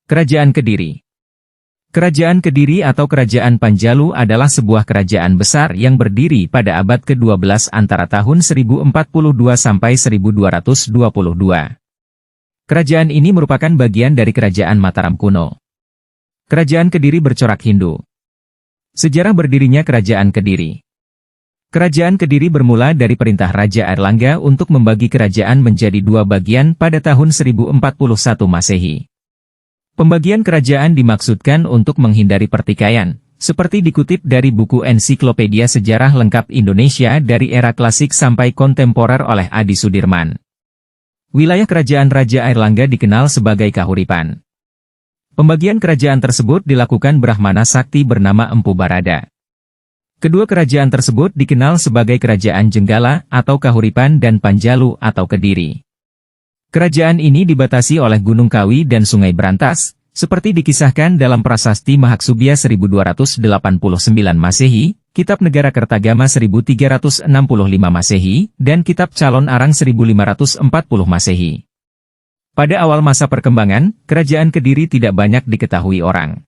Kerajaan Kediri. Kerajaan Kediri atau Kerajaan Panjalu adalah sebuah kerajaan besar yang berdiri pada abad ke-12 antara tahun 1042 sampai 1222. Kerajaan ini merupakan bagian dari Kerajaan Mataram kuno. Kerajaan Kediri bercorak Hindu. Sejarah berdirinya Kerajaan Kediri. Kerajaan Kediri bermula dari perintah Raja Airlangga untuk membagi kerajaan menjadi dua bagian pada tahun 1041 Masehi. Pembagian kerajaan dimaksudkan untuk menghindari pertikaian, seperti dikutip dari buku Ensiklopedia Sejarah Lengkap Indonesia dari era klasik sampai kontemporer oleh Adi Sudirman. Wilayah kerajaan Raja Airlangga dikenal sebagai Kahuripan. Pembagian kerajaan tersebut dilakukan Brahmana Sakti bernama Empu Barada. Kedua kerajaan tersebut dikenal sebagai Kerajaan Jenggala atau Kahuripan dan Panjalu atau Kediri. Kerajaan ini dibatasi oleh Gunung Kawi dan Sungai Brantas, seperti dikisahkan dalam Prasasti Mahaksubya 1289 Masehi, Kitab Negara Kertagama 1365 Masehi, dan Kitab Calon Arang 1540 Masehi. Pada awal masa perkembangan, Kerajaan Kediri tidak banyak diketahui orang.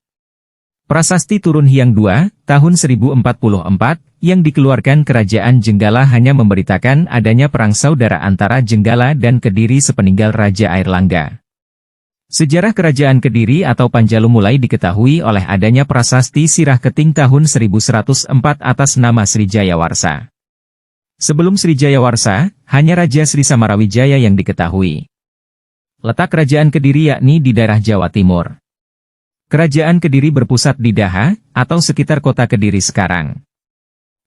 Prasasti Turun Hyang II, tahun 1044, yang dikeluarkan Kerajaan Jenggala hanya memberitakan adanya perang saudara antara Jenggala dan Kediri sepeninggal Raja Airlangga. Sejarah Kerajaan Kediri atau Panjalu mulai diketahui oleh adanya prasasti Sirah Keting tahun 1104 atas nama Sri Jayawarsa. Sebelum Sri Jayawarsa, hanya Raja Sri Samarawijaya yang diketahui. Letak Kerajaan Kediri yakni di daerah Jawa Timur. Kerajaan Kediri berpusat di Daha, atau sekitar kota Kediri sekarang.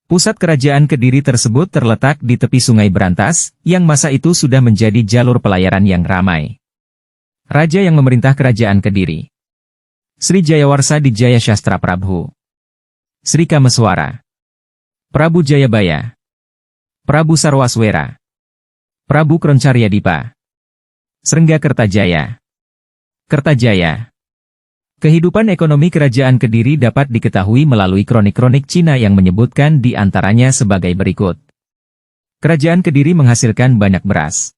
Pusat Kerajaan Kediri tersebut terletak di tepi Sungai Brantas, yang masa itu sudah menjadi jalur pelayaran yang ramai. Raja yang memerintah Kerajaan Kediri: Sri Jayawarsa di Jaya Shastra Prabhu, Sri Kameswara, Prabu Jayabaya, Prabu Sarwaswera, Prabu Kroncaryadipa, Srengga Kertajaya. Kertajaya. Kehidupan ekonomi Kerajaan Kediri dapat diketahui melalui kronik-kronik Cina yang menyebutkan di antaranya sebagai berikut. Kerajaan Kediri menghasilkan banyak beras.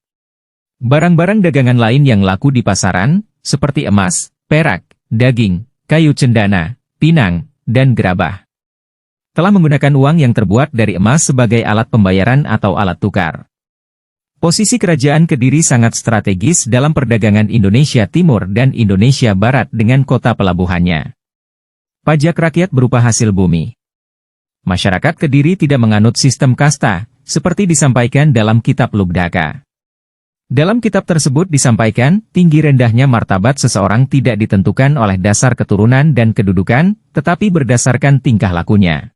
Barang-barang dagangan lain yang laku di pasaran, seperti emas, perak, daging, kayu cendana, pinang, dan gerabah. Telah menggunakan uang yang terbuat dari emas sebagai alat pembayaran atau alat tukar. Posisi Kerajaan Kediri sangat strategis dalam perdagangan Indonesia Timur dan Indonesia Barat dengan kota pelabuhannya. Pajak rakyat berupa hasil bumi. Masyarakat Kediri tidak menganut sistem kasta, seperti disampaikan dalam Kitab Lugdaka. Dalam kitab tersebut disampaikan, tinggi rendahnya martabat seseorang tidak ditentukan oleh dasar keturunan dan kedudukan, tetapi berdasarkan tingkah lakunya.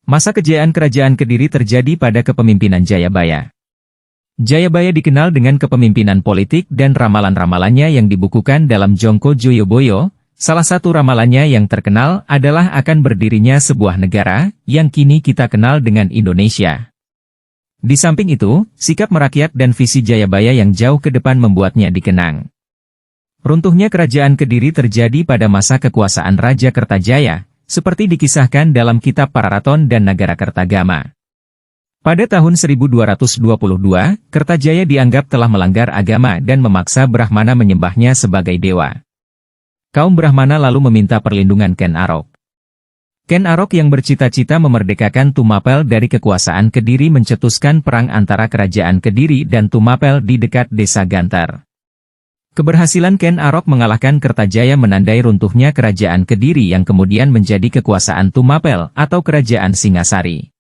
Masa kejayaan Kerajaan Kediri terjadi pada kepemimpinan Jayabaya. Jayabaya dikenal dengan kepemimpinan politik dan ramalan-ramalannya yang dibukukan dalam Jongko Joyoboyo. Salah satu ramalannya yang terkenal adalah akan berdirinya sebuah negara, yang kini kita kenal dengan Indonesia. Di samping itu, sikap merakyat dan visi Jayabaya yang jauh ke depan membuatnya dikenang. Runtuhnya Kerajaan Kediri terjadi pada masa kekuasaan Raja Kertajaya, seperti dikisahkan dalam Kitab Pararaton dan Nagara Kertagama. Pada tahun 1222, Kertajaya dianggap telah melanggar agama dan memaksa Brahmana menyembahnya sebagai dewa. Kaum Brahmana lalu meminta perlindungan Ken Arok. Ken Arok yang bercita-cita memerdekakan Tumapel dari kekuasaan Kediri mencetuskan perang antara Kerajaan Kediri dan Tumapel di dekat desa Gantar. Keberhasilan Ken Arok mengalahkan Kertajaya menandai runtuhnya Kerajaan Kediri yang kemudian menjadi kekuasaan Tumapel atau Kerajaan Singasari.